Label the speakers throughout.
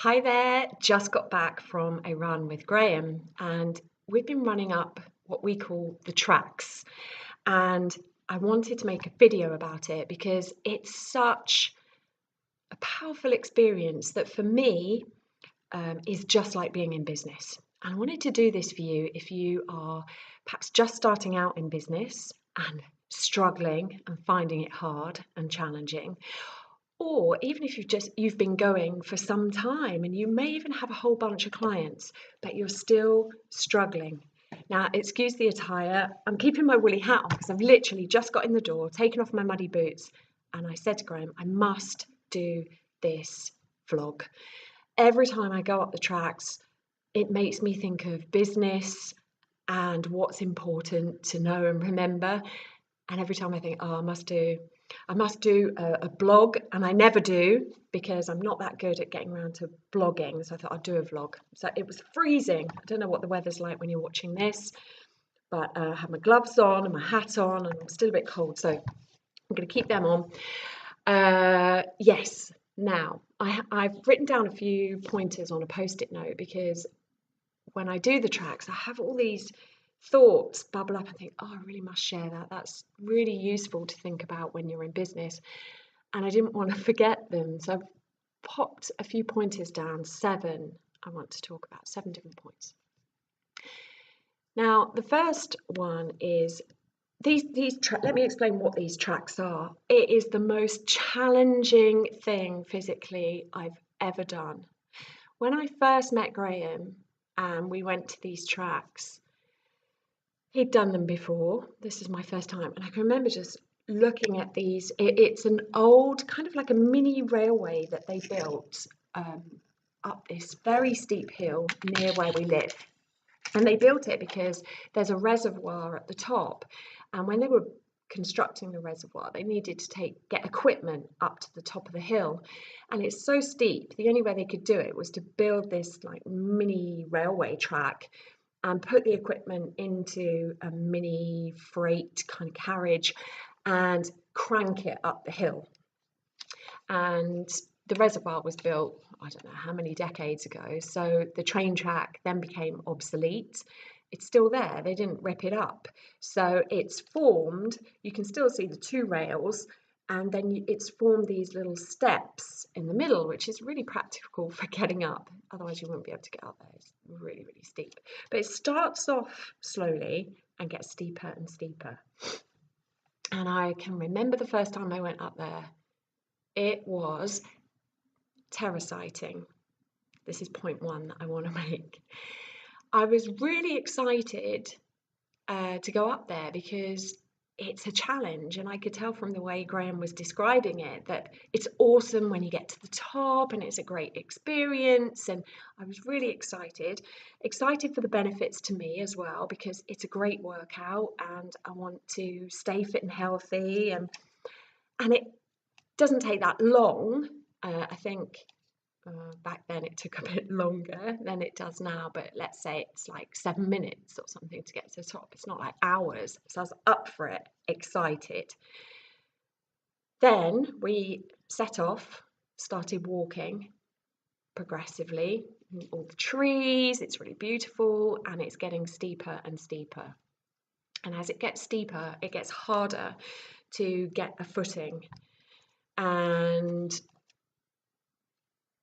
Speaker 1: Hi there, just got back from a run with Graham, and we've been running up what we call the tracks. And I wanted to make a video about it because it's such a powerful experience that for me is just like being in business. And I wanted to do this for you if you are perhaps just starting out in business and struggling and finding it hard and challenging, or even if you've been going for some time and you may even have a whole bunch of clients, but you're still struggling. Now, excuse the attire, I'm keeping my woolly hat on because I've literally just got in the door, taken off my muddy boots, and I said to Graham, I must do this vlog. Every time I go up the tracks, it makes me think of business and what's important to know and remember. And every time I think, oh, I must do a blog, and I never do because I'm not that good at getting around to blogging. So I thought I'd do a vlog. So it was freezing. I don't know what the weather's like when you're watching this, but I have my gloves on and my hat on, and I'm still a bit cold. So I'm going to keep them on. Yes. Now I've written down a few pointers on a post-it note because when I do the tracks, I have all these thoughts bubble up and think, oh, I really must share that. That's really useful to think about when you're in business. And I didn't want to forget them. So I've popped a few pointers down, 7 I want to talk about, 7 different points. Now, the first one is let me explain what these tracks are. It is the most challenging thing physically I've ever done. When I first met Graham and we went to these tracks, he'd done them before. This is my first time. And I can remember just looking at these. It's an old, kind of like a mini railway that they built up this very steep hill near where we live. And they built it because there's a reservoir at the top. And when they were constructing the reservoir, they needed to get equipment up to the top of the hill. And it's so steep, the only way they could do it was to build this like mini railway track and put the equipment into a mini freight kind of carriage and crank it up the hill. And the reservoir was built, I don't know how many decades ago, so the train track then became obsolete. It's still there, they didn't rip it up. So it's formed, you can still see the 2 rails, and then it's formed these little steps in the middle, which is really practical for getting up. Otherwise you wouldn't be able to get up there. It's really, really steep. But it starts off slowly and gets steeper and steeper. And I can remember the first time I went up there, it was terror sighting. This is point 1 that I want to make. I was really excited to go up there because it's a challenge, and I could tell from the way Graham was describing it that it's awesome when you get to the top and it's a great experience, and I was really excited for the benefits to me as well because it's a great workout and I want to stay fit and healthy, and it doesn't take that long. I think back then it took a bit longer than it does now, but let's say it's like 7 minutes or something to get to the top. It's not like hours. So I was up for it, excited. Then we set off, started walking progressively. All the trees, it's really beautiful, and it's getting steeper and steeper. And as it gets steeper, it gets harder to get a footing. And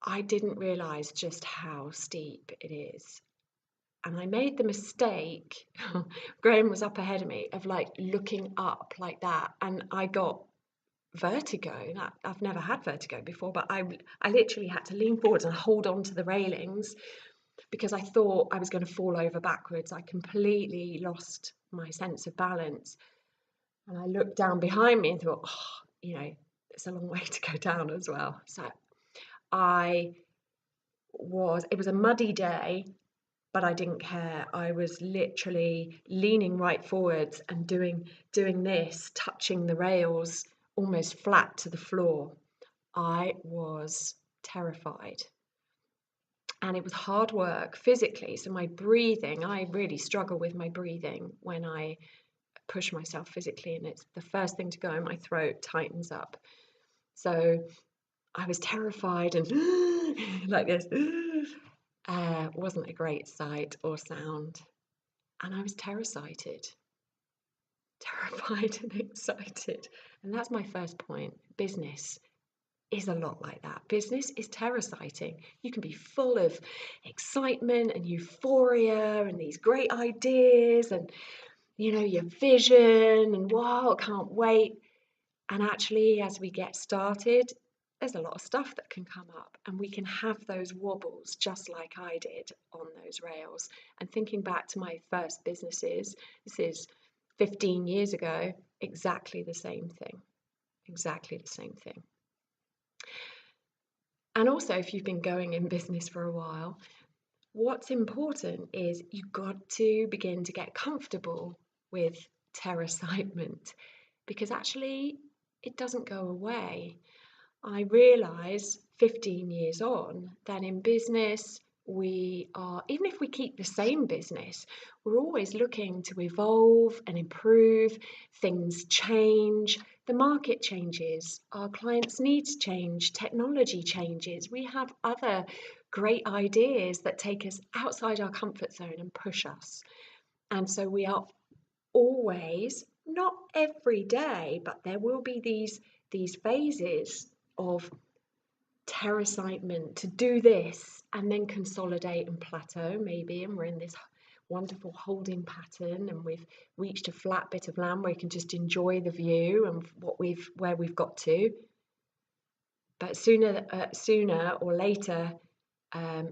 Speaker 1: I didn't realise just how steep it is. And I made the mistake, Graham was up ahead of me, of like looking up like that. And I got vertigo. I've never had vertigo before, but I literally had to lean forwards and hold on to the railings because I thought I was going to fall over backwards. I completely lost my sense of balance. And I looked down behind me and thought, oh, it's a long way to go down as well. So it was a muddy day, but I didn't care. I was literally leaning right forwards and doing this, touching the rails almost flat to the floor. I was terrified. And it was hard work physically. So my breathing, I really struggle with my breathing when I push myself physically, and it's the first thing to go in my throat tightens up. So I was terrified and like this. Wasn't a great sight or sound. And I was terrified and excited. And that's my first point. Business is a lot like that. Business is terrifying. You can be full of excitement and euphoria and these great ideas and, your vision and wow, can't wait. And actually, as we get started, there's a lot of stuff that can come up, and we can have those wobbles just like I did on those rails. And thinking back to my first businesses, this is 15 years ago, exactly the same thing. Exactly the same thing. And also, if you've been going in business for a while, what's important is you've got to begin to get comfortable with terracitement, because actually it doesn't go away. I realise 15 years on that in business, we are, even if we keep the same business, we're always looking to evolve and improve. Things change, the market changes, our clients' needs change, technology changes. We have other great ideas that take us outside our comfort zone and push us. And so we are always, not every day, but there will be these phases of terracitement to do this and then consolidate and plateau maybe, and we're in this wonderful holding pattern and we've reached a flat bit of land where you can just enjoy the view and where we've got to. But sooner or later,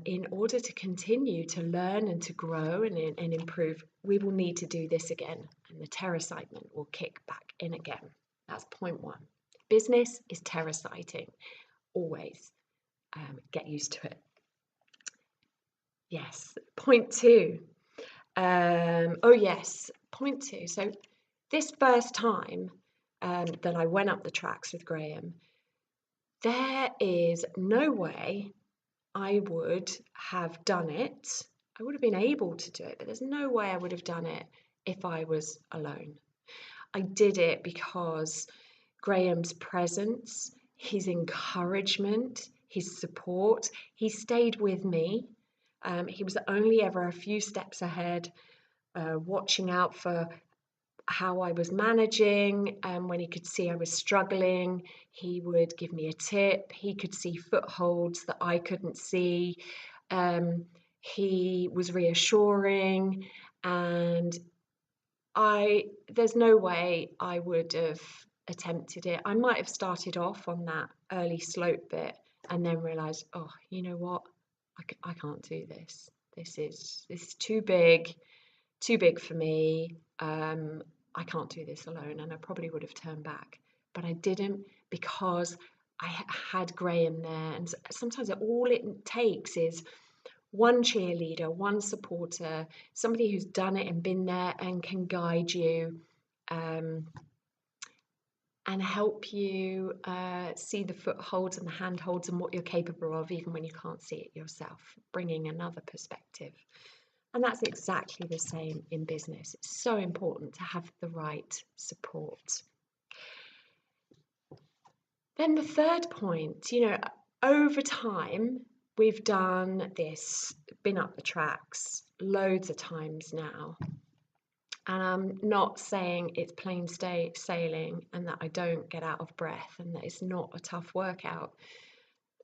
Speaker 1: in order to continue to learn and to grow and improve, we will need to do this again, and the terracitement will kick back in again. That's point one. Business is terraciting. Always. Get used to it. Yes. Point two. Point two. So this first time that I went up the tracks with Graham, there is no way I would have done it. I would have been able to do it, but there's no way I would have done it if I was alone. I did it because Graham's presence, his encouragement, his support, he stayed with me. He was only ever a few steps ahead, watching out for how I was managing. When he could see I was struggling, he would give me a tip. He could see footholds that I couldn't see. He was reassuring, and there's no way I would have attempted it. I might have started off on that early slope bit and then realized, oh, you know what? I can't do this. This is too big for me. I can't do this alone, and I probably would have turned back, but I didn't, because I had Graham there. And sometimes all it takes is one cheerleader, one supporter, somebody who's done it and been there and can guide you and help you see the footholds and the handholds and what you're capable of, even when you can't see it yourself, bringing another perspective. And that's exactly the same in business. It's so important to have the right support. Then the third point, over time, we've done this, been up the tracks loads of times now. And I'm not saying it's plain sailing and that I don't get out of breath and that it's not a tough workout.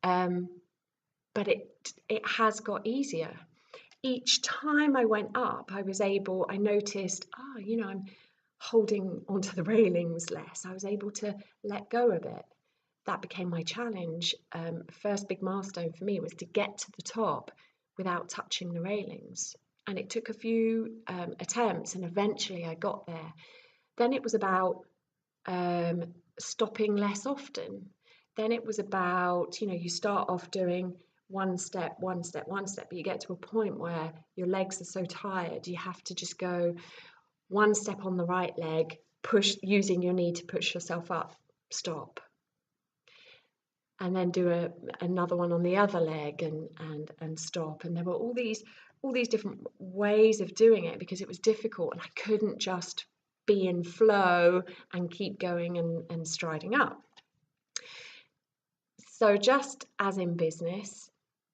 Speaker 1: But it has got easier. Each time I went up, I noticed, I'm holding onto the railings less. I was able to let go a bit. That became my challenge. First big milestone for me was to get to the top without touching the railings. And it took a few attempts, and eventually I got there. Then it was about stopping less often. Then it was about, you start off doing one step, but you get to a point where your legs are so tired, you have to just go one step on the right leg, push, using your knee to push yourself up, stop. And then do another one on the other leg and stop. And there were all these different ways of doing it because it was difficult and I couldn't just be in flow and keep going and striding up. So just as in business,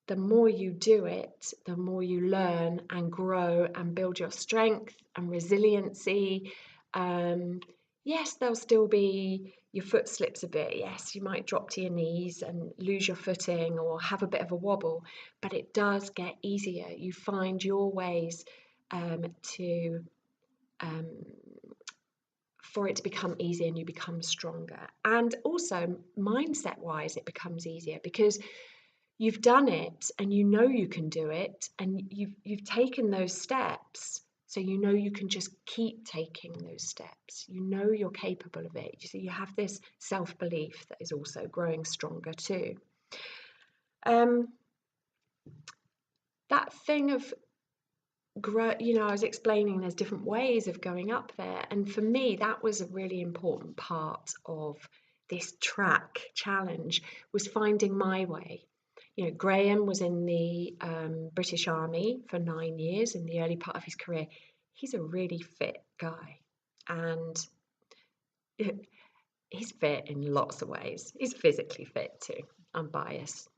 Speaker 1: the more you do it, the more you learn and grow and build your strength and resiliency. Yes, there'll still be, your foot slips a bit. Yes, you might drop to your knees and lose your footing or have a bit of a wobble, but it does get easier. You find your ways to for it to become easier, and you become stronger. And also mindset wise, it becomes easier because you've done it and you know you can do it, and you've taken those steps, so you know you can just keep taking those steps. You know you're capable of it. So you have this self-belief that is also growing stronger too. That thing of I was explaining there's different ways of going up there, and for me that was a really important part of this track challenge, was finding my way. Graham was in the British Army for 9 years in the early part of his career. He's a really fit guy, and he's fit in lots of ways. He's physically fit too. I'm biased,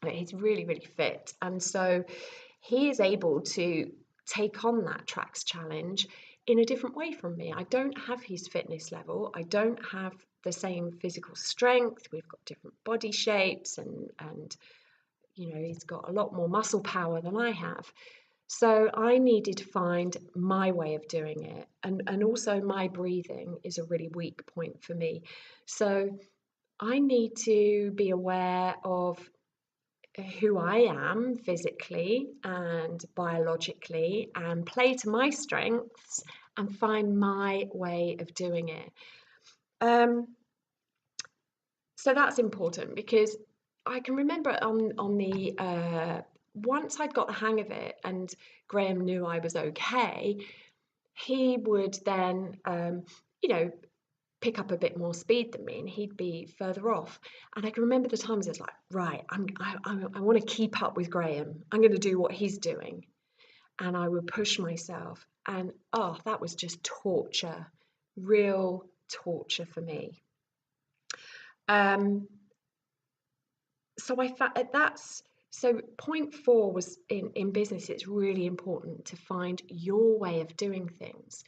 Speaker 1: but he's really, really fit, and so he is able to take on that tracks challenge in a different way from me. I don't have his fitness level. I don't have the same physical strength. We've got different body shapes, and he's got a lot more muscle power than I have. So I needed to find my way of doing it. And also my breathing is a really weak point for me. So I need to be aware of who I am physically and biologically, and play to my strengths and find my way of doing it. So that's important, because I can remember on the once I'd got the hang of it and Graham knew I was okay, he would then pick up a bit more speed than me, and he'd be further off. And I can remember the times it's like, right, I want to keep up with Graham. I'm going to do what he's doing. And I would push myself. And that was just torture, real torture for me. So point 4 was in business, it's really important to find your way of doing things.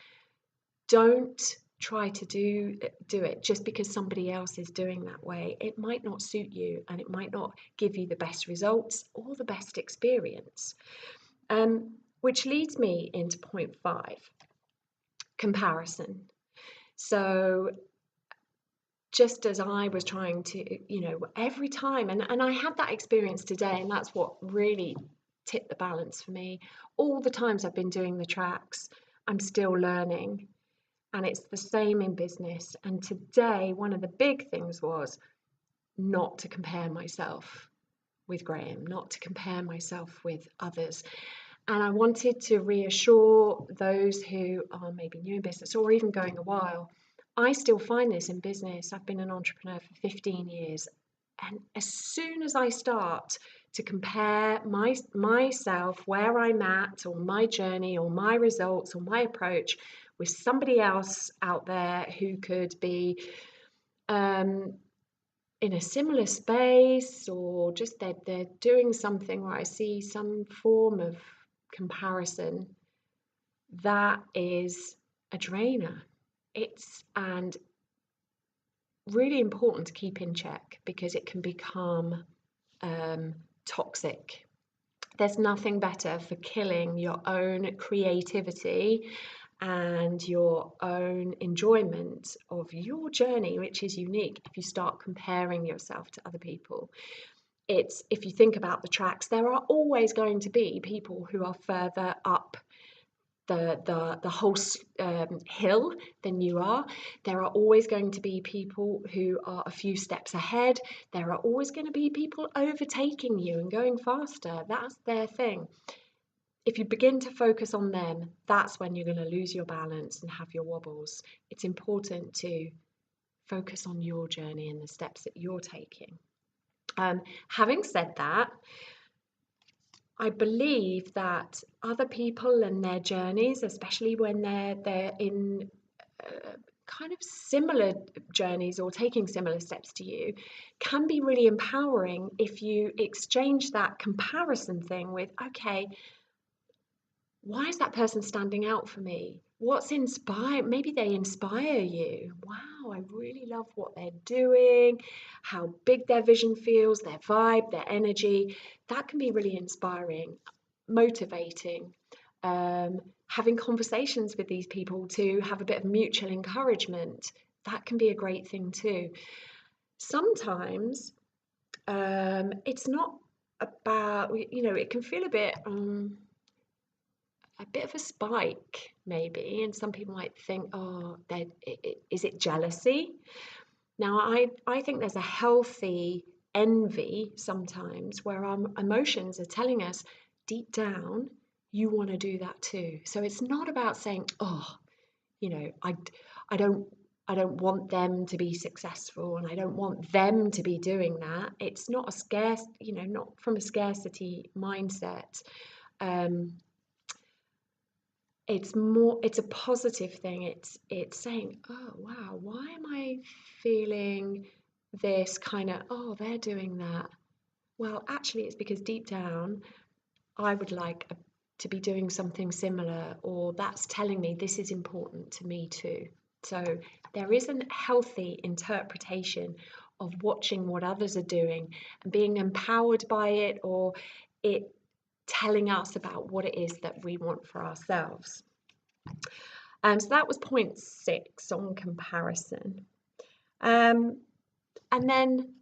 Speaker 1: Don't try to do it just because somebody else is doing that way. It might not suit you, and it might not give you the best results or the best experience. Which leads me into point 5, comparison. So just as I was trying to, every time, and I had that experience today, and that's what really tipped the balance for me. All the times I've been doing the tracks, I'm still learning. And it's the same in business. And today, one of the big things was not to compare myself with Graham, not to compare myself with others. And I wanted to reassure those who are maybe new in business or even going a while. I still find this in business. I've been an entrepreneur for 15 years. And as soon as I start to compare myself, where I'm at, or my journey, or my results, or my approach with somebody else out there who could be in a similar space, or just they're doing something where I see some form of comparison, that is a drainer. And really important to keep in check, because it can become toxic. There's nothing better for killing your own creativity and your own enjoyment of your journey, which is unique, if you start comparing yourself to other people. If you think about the tracks, there are always going to be people who are further up the whole hill than you are. There are always going to be people who are a few steps ahead. There are always going to be people overtaking you and going faster. That's their thing. If you begin to focus on them, that's when you're going to lose your balance and have your wobbles. It's important to focus on your journey and the steps that you're taking. Having said that, I believe that other people and their journeys, especially when they're in kind of similar journeys or taking similar steps to you can be really empowering if you exchange that comparison thing with, okay, why is that person standing out for me? What's inspired? Maybe they inspire you. Wow, I really love what they're doing, how big their vision feels, their vibe, their energy. That can be really inspiring, motivating. Having conversations with these people to have a bit of mutual encouragement, that can be a great thing too. Sometimes it's not about, it can feel a bit of a spike maybe, and some people might think, oh, is it jealousy? Now I think there's a healthy envy sometimes where our emotions are telling us deep down you want to do that too. So it's not about saying, oh, I don't I don't want them to be successful and I don't want them to be doing that. It's not a scarce, not from a scarcity mindset. um, it's a positive thing. It's saying, oh wow, why am I feeling this kind of, oh, they're doing that? Well, actually it's because deep down I would like to be doing something similar, or that's telling me this is important to me too. So there is a healthy interpretation of watching what others are doing and being empowered by it, or it telling us about what it is that we want for ourselves. So that was point 6 on comparison. Um, and then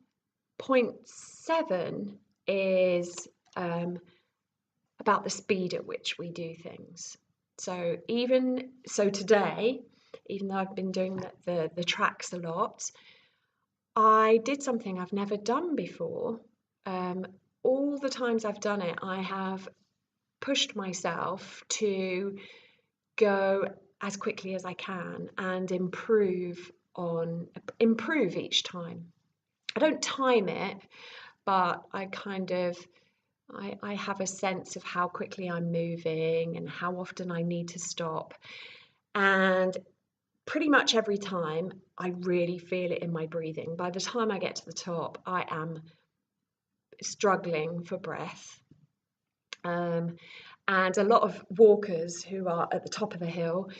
Speaker 1: point 7 is about the speed at which we do things. So today, even though I've been doing the tracks a lot, I did something I've never done before. All the times I've done it, I have pushed myself to go as quickly as I can and improve each time. I don't time it, but I have a sense of how quickly I'm moving and how often I need to stop. And pretty much every time I really feel it in my breathing. By the time I get to the top, I am struggling for breath. And a lot of walkers who are at the top of the hill,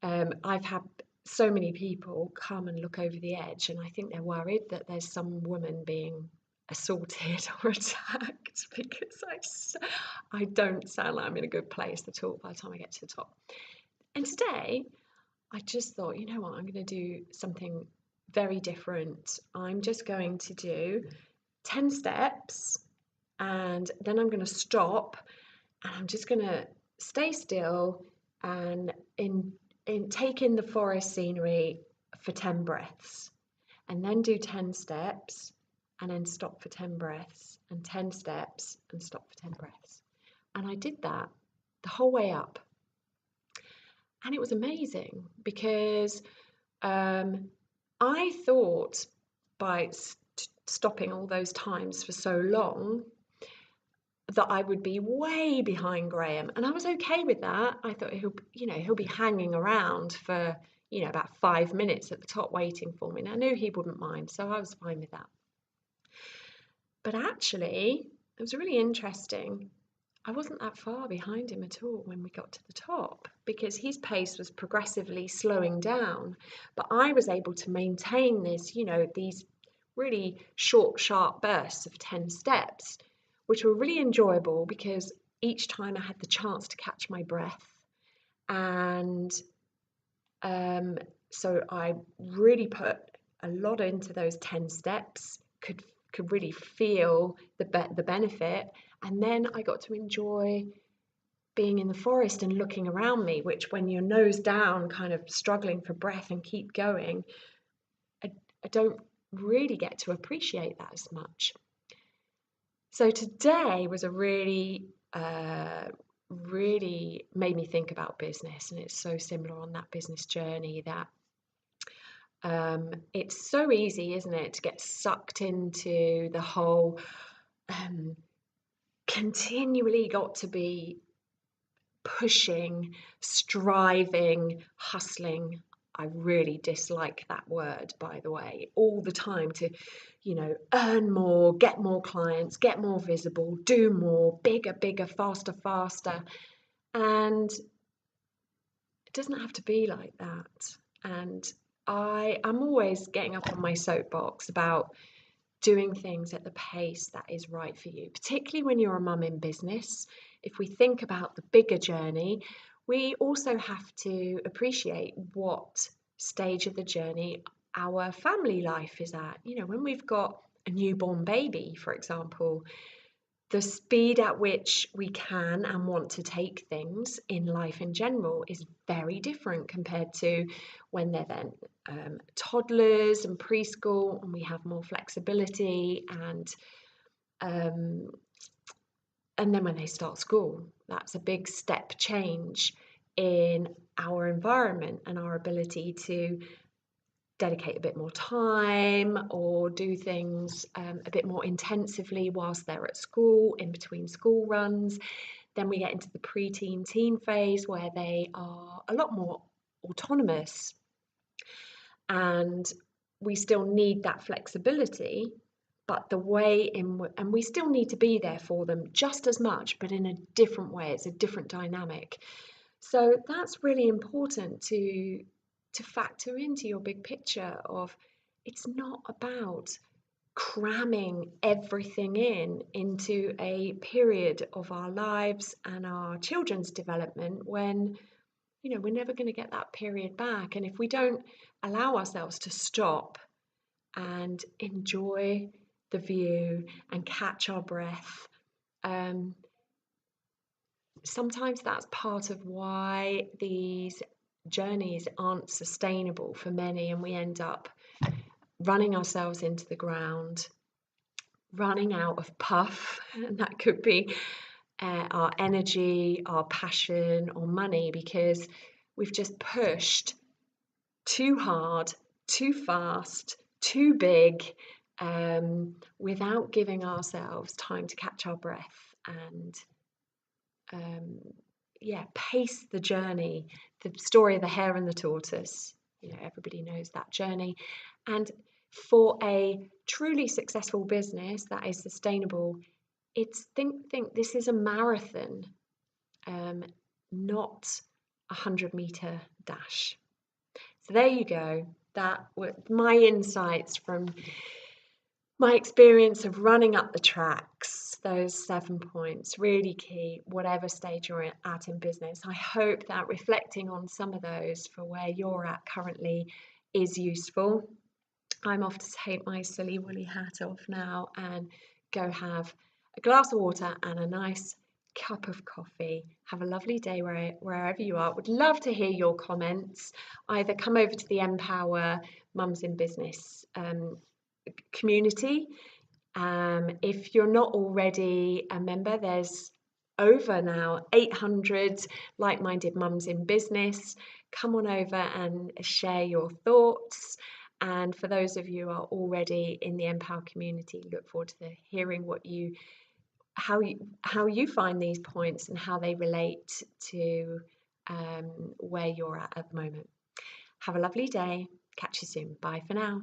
Speaker 1: I've had so many people come and look over the edge, and I think they're worried that there's some woman being assaulted or attacked because I don't sound like I'm in a good place at all by the time I get to the top. And today, I just thought, you know what, I'm going to do something very different. I'm just going to do 10 steps, and then I'm going to stop, and I'm just going to stay still and take in the forest scenery for 10 breaths, and then do 10 steps and then stop for 10 breaths, and 10 steps and stop for 10 breaths. And I did that the whole way up. And it was amazing because I thought by stopping all those times for so long that I would be way behind Graham, and I was okay with that. I thought he'll be hanging around for about 5 minutes at the top waiting for me, and I knew he wouldn't mind, so I was fine with that. But actually, it was really interesting. I wasn't that far behind him at all when we got to the top, because his pace was progressively slowing down, but I was able to maintain these really short, sharp bursts of 10 steps, which were really enjoyable because each time I had the chance to catch my breath. And so I really put a lot into those 10 steps, could really feel the benefit. And then I got to enjoy being in the forest and looking around me, which when you're nose down, kind of struggling for breath and keep going, I don't really get to appreciate that as much. So today was a really made me think about business, and it's so similar on that business journey that it's so easy, isn't it, to get sucked into the whole continually got to be pushing, striving, hustling. I really dislike that word, by the way, all the time to, earn more, get more clients, get more visible, do more, bigger, bigger, faster, faster. And it doesn't have to be like that. And I'm always getting up on my soapbox about doing things at the pace that is right for you, particularly when you're a mum in business. If we think about the bigger journey, we also have to appreciate what stage of the journey our family life is at. When we've got a newborn baby, for example, the speed at which we can and want to take things in life in general is very different compared to when they're then toddlers and preschool, and we have more flexibility, um, and then when they start school, that's a big step change in our environment and our ability to dedicate a bit more time or do things a bit more intensively whilst they're at school, in between school runs. Then we get into the preteen teen phase where they are a lot more autonomous, and we still need that flexibility, but the way and we still need to be there for them just as much, but in a different way. It's a different dynamic. So that's really important to factor into your big picture of, it's not about cramming everything into a period of our lives and our children's development when we're never going to get that period back. And if we don't allow ourselves to stop and enjoy the view and catch our breath, sometimes that's part of why these journeys aren't sustainable for many, and we end up running ourselves into the ground, running out of puff, and that could be our energy, our passion, or money, because we've just pushed too hard, too fast, too big, without giving ourselves time to catch our breath and pace the journey. The story of the hare and the tortoise, everybody knows that journey. And for a truly successful business that is sustainable, it's think this is a marathon, not a 100-meter dash. So there you go. That were my insights from my experience of running up the tracks. Those 7 points, really key, whatever stage you're at in business. I hope that reflecting on some of those for where you're at currently is useful. I'm off to take my silly woolly hat off now and go have a glass of water and a nice cup of coffee. Have a lovely day wherever you are. Would love to hear your comments. Either come over to the Empower Mums in Business community. If you're not already a member, there's over now 800 like-minded mums in business. Come on over and share your thoughts. And for those of you who are already in the Empower community, look forward to hearing how you find these points and how they relate to where you're at the moment. Have a lovely day. Catch you soon. Bye for now.